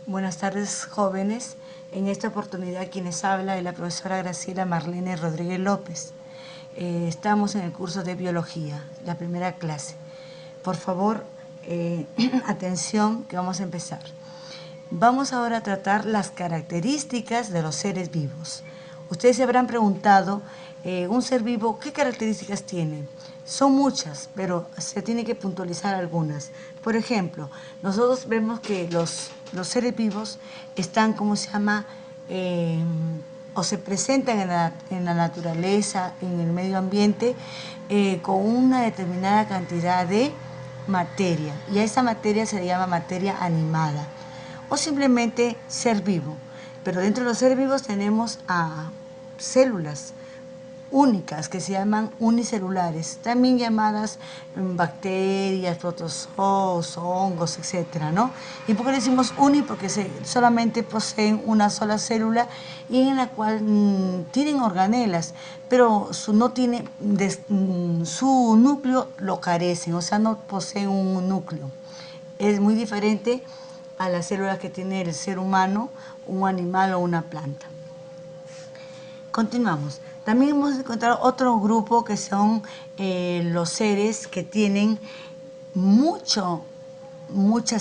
Buenas tardes, jóvenes. En esta oportunidad quienes habla es la profesora Graciela Marlene Rodríguez López. Estamos en el curso de Biología, la primera clase. Por favor, atención que vamos a empezar. Vamos ahora a tratar las características de los seres vivos. Ustedes se habrán preguntado, un ser vivo, ¿qué características tiene? Son muchas, pero se tiene que puntualizar algunas. Por ejemplo, nosotros vemos que los seres vivos están, ¿cómo se llama?, o se presentan en la naturaleza, en el medio ambiente, con una determinada cantidad de materia. Y a esa materia se le llama materia animada, o simplemente ser vivo. Pero dentro de los seres vivos tenemos a células únicas que se llaman unicelulares, también llamadas bacterias, protozoos, hongos, etcétera, ¿no? ¿Y por qué decimos uni? Porque solamente poseen una sola célula y en la cual tienen organelas, pero su núcleo lo carecen, o sea, no poseen un núcleo. Es muy diferente a las células que tiene el ser humano, un animal o una planta. Continuamos. También hemos encontrado otro grupo que son los seres que tienen muchas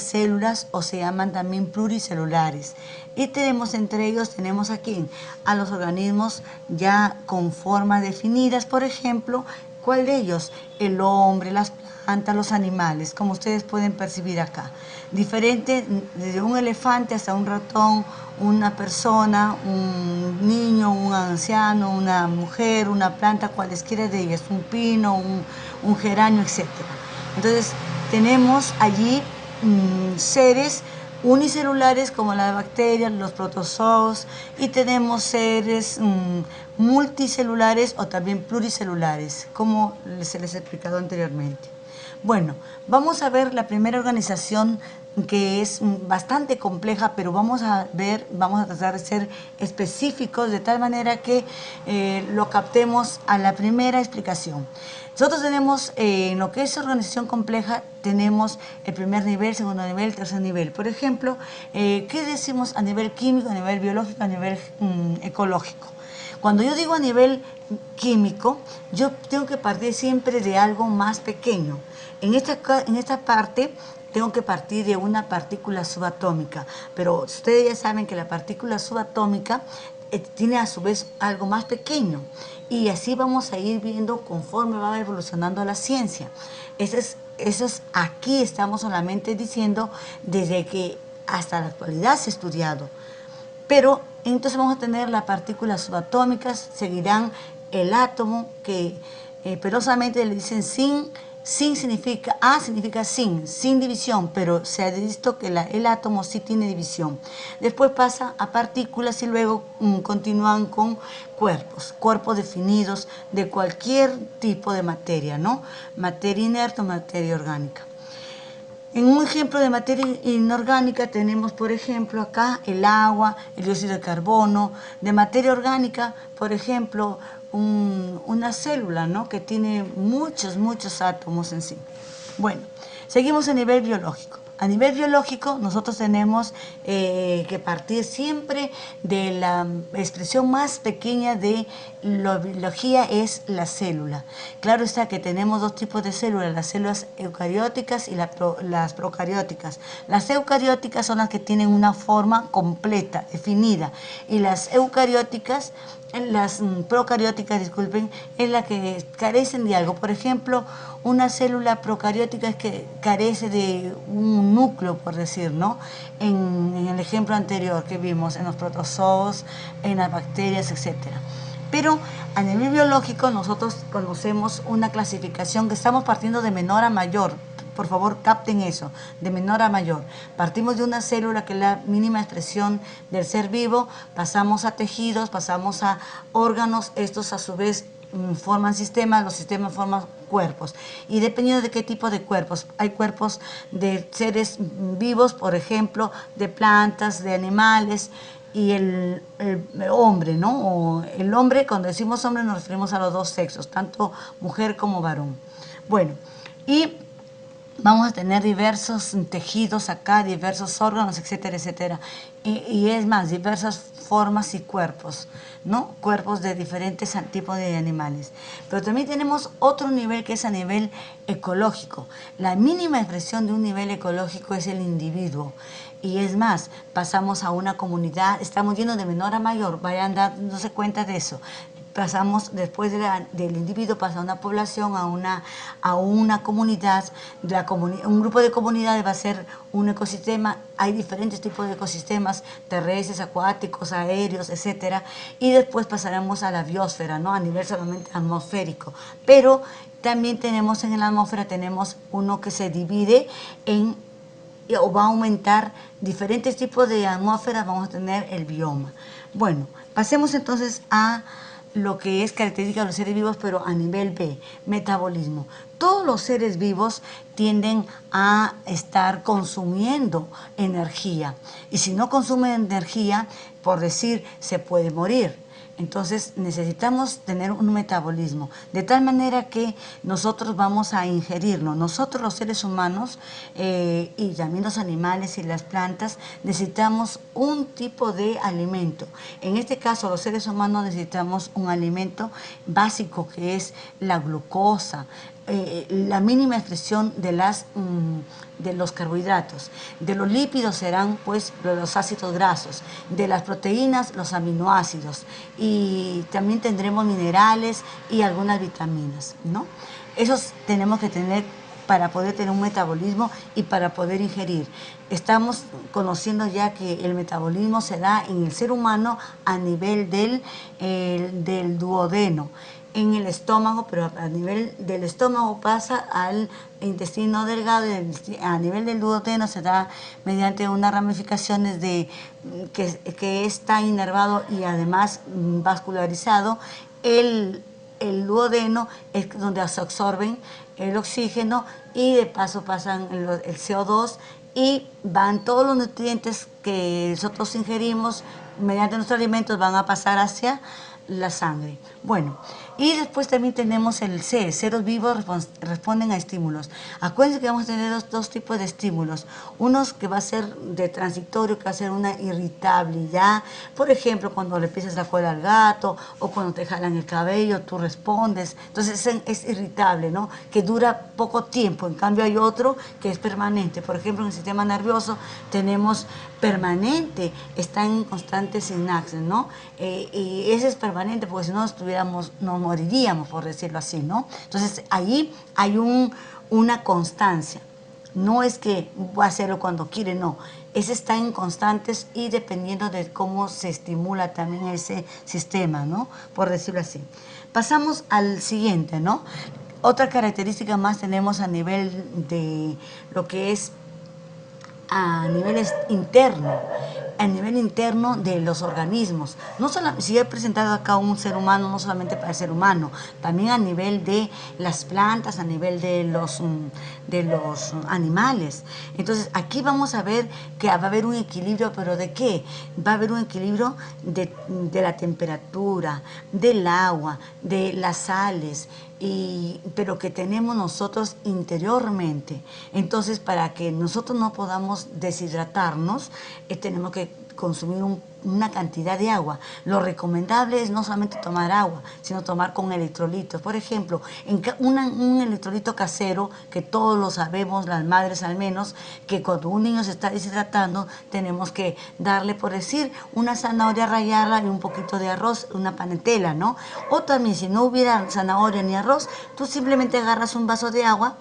células o se llaman también pluricelulares. Y entre ellos tenemos aquí a los organismos ya con formas definidas, por ejemplo, ¿cuál de ellos? El hombre, las plantas, los animales, como ustedes pueden percibir acá. Diferente desde un elefante hasta un ratón, una persona, un niño, un anciano, una mujer, una planta, cualesquiera de ellas, un pino, un geranio, etc. Entonces, tenemos allí seres unicelulares como las bacterias, los protozoos, y tenemos seres multicelulares o también pluricelulares, como se les ha explicado anteriormente. Bueno, vamos a ver la primera organización, que es bastante compleja, pero vamos a tratar de ser específicos de tal manera que lo captemos a la primera explicación. Nosotros tenemos, en lo que es organización compleja, tenemos el primer nivel, segundo nivel, tercer nivel. Por ejemplo, ¿qué decimos a nivel químico, a nivel biológico, a nivel ecológico? Cuando yo digo a nivel químico, yo tengo que partir siempre de algo más pequeño. En esta parte tengo que partir de una partícula subatómica, pero ustedes ya saben que la partícula subatómica tiene a su vez algo más pequeño, y así vamos a ir viendo conforme va evolucionando la ciencia. Aquí estamos solamente diciendo desde que hasta la actualidad se ha estudiado, pero entonces vamos a tener las partículas subatómicas, seguirán el átomo, que penosamente le dicen sin significa, significa sin división, pero se ha visto que el átomo sí tiene división. Después pasa a partículas y luego continúan con cuerpos definidos de cualquier tipo de materia, ¿no? Materia inerte o materia orgánica. En un ejemplo de materia inorgánica tenemos, por ejemplo, acá el agua, el dióxido de carbono. De materia orgánica, por ejemplo, una célula, ¿no?, que tiene muchos átomos en sí. Bueno, seguimos a nivel biológico. A nivel biológico nosotros tenemos que partir siempre de la expresión más pequeña de la biología, es la célula. Claro está que tenemos dos tipos de células, las células eucarióticas y las procarióticas. Las eucarióticas son las que tienen una forma completa, definida, y las procarióticas, disculpen, es la que carecen de algo. Por ejemplo, una célula procariótica es que carece de un núcleo, por decir, ¿no? En el ejemplo anterior que vimos, en los protozoos, en las bacterias, etc. Pero a nivel biológico nosotros conocemos una clasificación que estamos partiendo de menor a mayor. Por favor, capten eso, de menor a mayor. Partimos de una célula, que es la mínima expresión del ser vivo, pasamos a tejidos, pasamos a órganos, estos a su vez forman sistemas, los sistemas forman cuerpos. Y dependiendo de qué tipo de cuerpos, hay cuerpos de seres vivos, por ejemplo, de plantas, de animales, y el hombre, ¿no? O el hombre, cuando decimos hombre nos referimos a los dos sexos, tanto mujer como varón. Bueno, y vamos a tener diversos tejidos acá, diversos órganos, etcétera, etcétera. Y es más, diversas formas y cuerpos, ¿no? Cuerpos de diferentes tipos de animales. Pero también tenemos otro nivel que es a nivel ecológico. La mínima expresión de un nivel ecológico es el individuo. Y es más, pasamos a una comunidad, estamos yendo de menor a mayor, vayan dándose cuenta de eso. Pasamos después del individuo, pasa a una población, a una comunidad, un grupo de comunidades va a ser un ecosistema. Hay diferentes tipos de ecosistemas, terrestres, acuáticos, aéreos, etcétera, y después pasaremos a la biosfera, ¿no? A nivel solamente atmosférico. Pero también tenemos en la atmósfera, tenemos uno que se divide en, o va a aumentar diferentes tipos de atmósferas, vamos a tener el bioma. Bueno, pasemos entonces a lo que es característica de los seres vivos, pero a nivel B, metabolismo. Todos los seres vivos tienden a estar consumiendo energía. Y si no consumen energía, por decir, se puede morir. Entonces necesitamos tener un metabolismo, de tal manera que nosotros vamos a ingerirlo. Nosotros los seres humanos y también los animales y las plantas necesitamos un tipo de alimento. En este caso los seres humanos necesitamos un alimento básico que es la glucosa, la mínima expresión de los carbohidratos. De los lípidos serán pues los ácidos grasos, de las proteínas los aminoácidos, y también tendremos minerales y algunas vitaminas, ¿no? Esos tenemos que tener para poder tener un metabolismo y para poder ingerir. Estamos conociendo ya que el metabolismo se da en el ser humano a nivel del duodeno, en el estómago, pero a nivel del estómago pasa al intestino delgado, y a nivel del duodeno se da mediante unas ramificaciones que está inervado y además vascularizado. El duodeno es donde se absorben el oxígeno y de paso pasan el CO2 y van todos los nutrientes que nosotros ingerimos mediante nuestros alimentos, van a pasar hacia la sangre. Bueno, y después también tenemos el C, seres vivos responden a estímulos. Acuérdense que vamos a tener dos tipos de estímulos. Unos que va a ser de transitorio, que va a ser una irritabilidad. Por ejemplo, cuando le pisas la cola al gato o cuando te jalan el cabello, tú respondes. Entonces es irritable, ¿no? Que dura poco tiempo. En cambio hay otro que es permanente. Por ejemplo, en el sistema nervioso tenemos permanente, está en constante sinapsis, ¿no? Y ese es permanente porque si no nos moriríamos, por decirlo así, ¿no? Entonces ahí hay una constancia. No es que va a hacerlo cuando quiere, no. Ese está en constantes y dependiendo de cómo se estimula también ese sistema, ¿no? Por decirlo así. Pasamos al siguiente, ¿no? Otra característica más tenemos a nivel de lo que es a nivel interno de los organismos. No solo, si he presentado acá un ser humano, no solamente para el ser humano, también a nivel de las plantas, a nivel de los animales. Entonces, aquí vamos a ver que va a haber un equilibrio, pero ¿de qué? Va a haber un equilibrio de la temperatura, del agua, de las sales, pero que tenemos nosotros interiormente. Entonces, para que nosotros no podamos deshidratarnos, tenemos que consumir una cantidad de agua. Lo recomendable es no solamente tomar agua, sino tomar con electrolitos. Por ejemplo, un electrolito casero, que todos lo sabemos, las madres al menos, que cuando un niño se está deshidratando, tenemos que darle, por decir, una zanahoria, rallarla y un poquito de arroz, una panetela, ¿no? O también, si no hubiera zanahoria ni arroz, tú simplemente agarras un vaso de agua,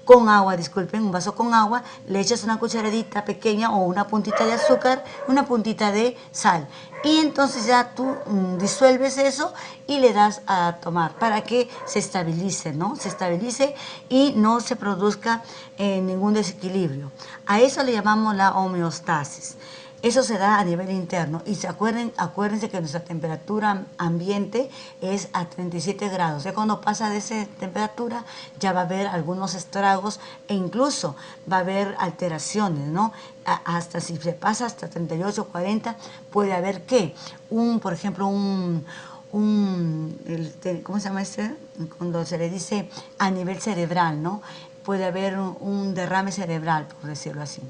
un vaso con agua, le echas una cucharadita pequeña o una puntita de azúcar, una puntita de sal. Y entonces ya tú disuelves eso y le das a tomar para que se estabilice, ¿no? Se estabilice y no se produzca ningún desequilibrio. A eso le llamamos la homeostasis. Eso se da a nivel interno y acuérdense que nuestra temperatura ambiente es a 37 grados. Ya cuando pasa de esa temperatura ya va a haber algunos estragos e incluso va a haber alteraciones, ¿no? Hasta si se pasa hasta 38, 40 puede haber por ejemplo, ¿cómo se llama este? Cuando se le dice a nivel cerebral, ¿no? puede haber un derrame cerebral, por decirlo así.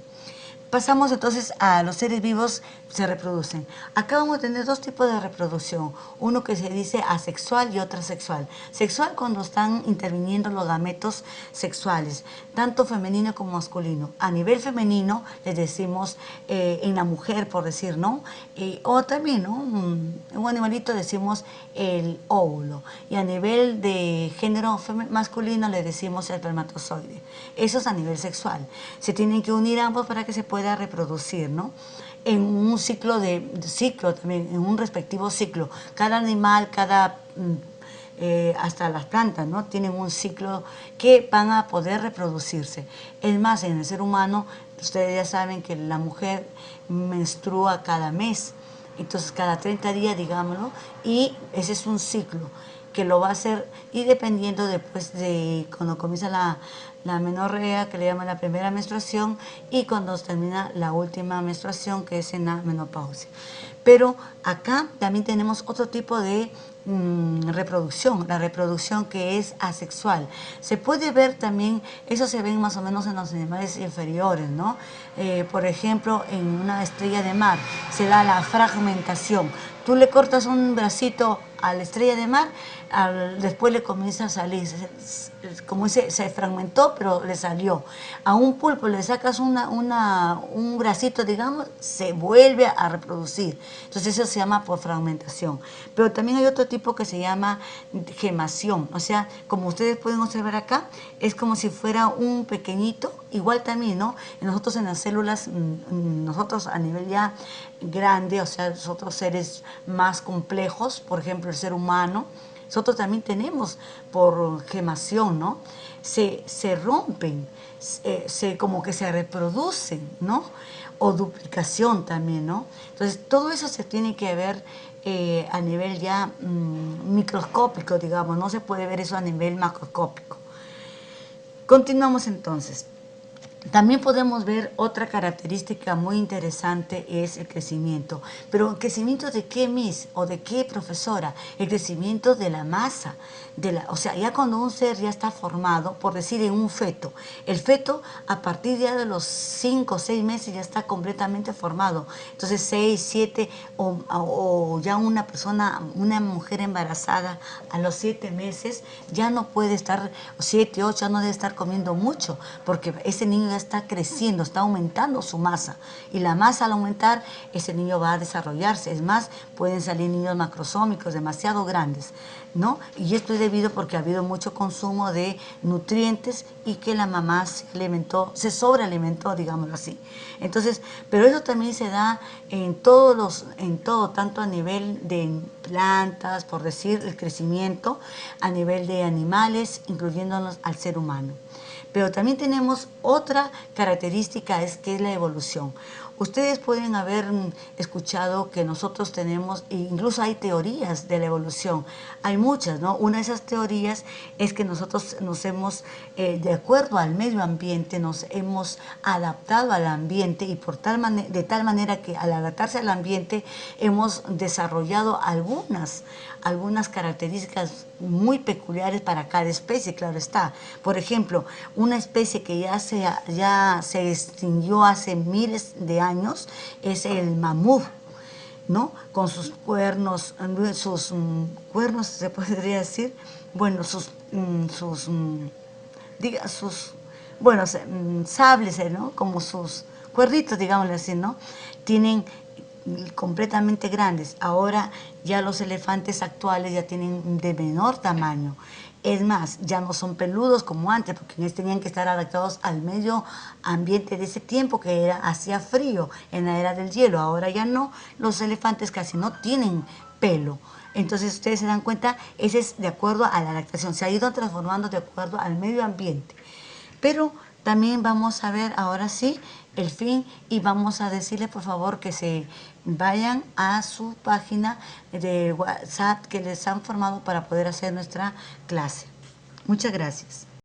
Pasamos entonces a los seres vivos se reproducen. Acá vamos a tener dos tipos de reproducción. Uno que se dice asexual y otro sexual. Sexual cuando están interviniendo los gametos sexuales, tanto femenino como masculino. A nivel femenino les decimos en la mujer, por decir, ¿no? O también, ¿no? Un animalito decimos el óvulo. Y a nivel de género masculino le decimos el espermatozoide. Eso es a nivel sexual. Se tienen que unir ambos para que se pueda reproducir, ¿no? En un ciclo también, en un respectivo ciclo. Cada animal, hasta las plantas, ¿no? Tienen un ciclo que van a poder reproducirse. Es más, en el ser humano, ustedes ya saben que la mujer menstrua cada mes, entonces cada 30 días, digámoslo, y ese es un ciclo que lo va a hacer y dependiendo después de cuando comienza la menorrea, que le llaman la primera menstruación, y cuando termina la última menstruación, que es en la menopausia. Pero acá también tenemos otro tipo de reproducción, la reproducción que es asexual. Se puede ver también, eso se ve más o menos en los animales inferiores, ¿no? Por ejemplo, en una estrella de mar se da la fragmentación. Tú le cortas un bracito a la estrella de mar, después le comienza a salir, como se fragmentó, pero le salió. A un pulpo le sacas un bracito, digamos, se vuelve a reproducir. Entonces eso se llama por fragmentación. Pero también hay otro tipo que se llama gemación. O sea, como ustedes pueden observar acá, es como si fuera un pequeñito, igual también, ¿no? Nosotros en las células, nosotros a nivel ya grande, o sea, nosotros seres más complejos, por ejemplo, el ser humano, nosotros también tenemos por gemación, ¿no? Se rompen, como que se reproducen, ¿no? O duplicación también, ¿no? Entonces, todo eso se tiene que ver a nivel ya microscópico, digamos, no se puede ver eso a nivel macroscópico. Continuamos entonces. También podemos ver otra característica muy interesante es el crecimiento. Pero ¿el crecimiento de qué, Miss? ¿O de qué, profesora? El crecimiento de la masa. O sea, ya cuando un ser ya está formado, por decir en un feto, el feto a partir ya de los 5 o 6 meses ya está completamente formado. Entonces 6, 7 o ya una persona, una mujer embarazada a los 7 meses ya no puede estar, 7, 8, ya no debe estar comiendo mucho, porque ese niño ya está creciendo, está aumentando su masa. Y la masa al aumentar, ese niño va a desarrollarse. Es más, pueden salir niños macrosómicos demasiado grandes, ¿no? Y esto es debido porque ha habido mucho consumo de nutrientes y que la mamá se sobrealimentó, digámoslo así. Entonces, pero eso también se da en todo, tanto a nivel de plantas, por decir, el crecimiento, a nivel de animales, incluyéndonos al ser humano. Pero también tenemos otra característica, que es la evolución. Ustedes pueden haber escuchado que nosotros tenemos, incluso hay teorías de la evolución, hay muchas, ¿no? Una de esas teorías es que nosotros nos hemos, de acuerdo al medio ambiente, nos hemos adaptado al ambiente y de tal manera que al adaptarse al ambiente hemos desarrollado algunas características muy peculiares para cada especie, claro está. Por ejemplo, una especie que ya se extinguió hace miles de años es el mamut, ¿no? Con sus cuernos, se podría decir, bueno, sables, ¿no? Como sus cuernitos, digámoslo así, ¿no? Tienen completamente grandes. Ahora ya los elefantes actuales ya tienen de menor tamaño. Es más, ya no son peludos como antes, porque tenían que estar adaptados al medio ambiente de ese tiempo que hacía frío en la era del hielo. Ahora ya no, los elefantes casi no tienen pelo. Entonces ustedes se dan cuenta, ese es de acuerdo a la adaptación, se ha ido transformando de acuerdo al medio ambiente. Pero también vamos a ver ahora sí el fin y vamos a decirles por favor que se vayan a su página de WhatsApp que les han formado para poder hacer nuestra clase. Muchas gracias.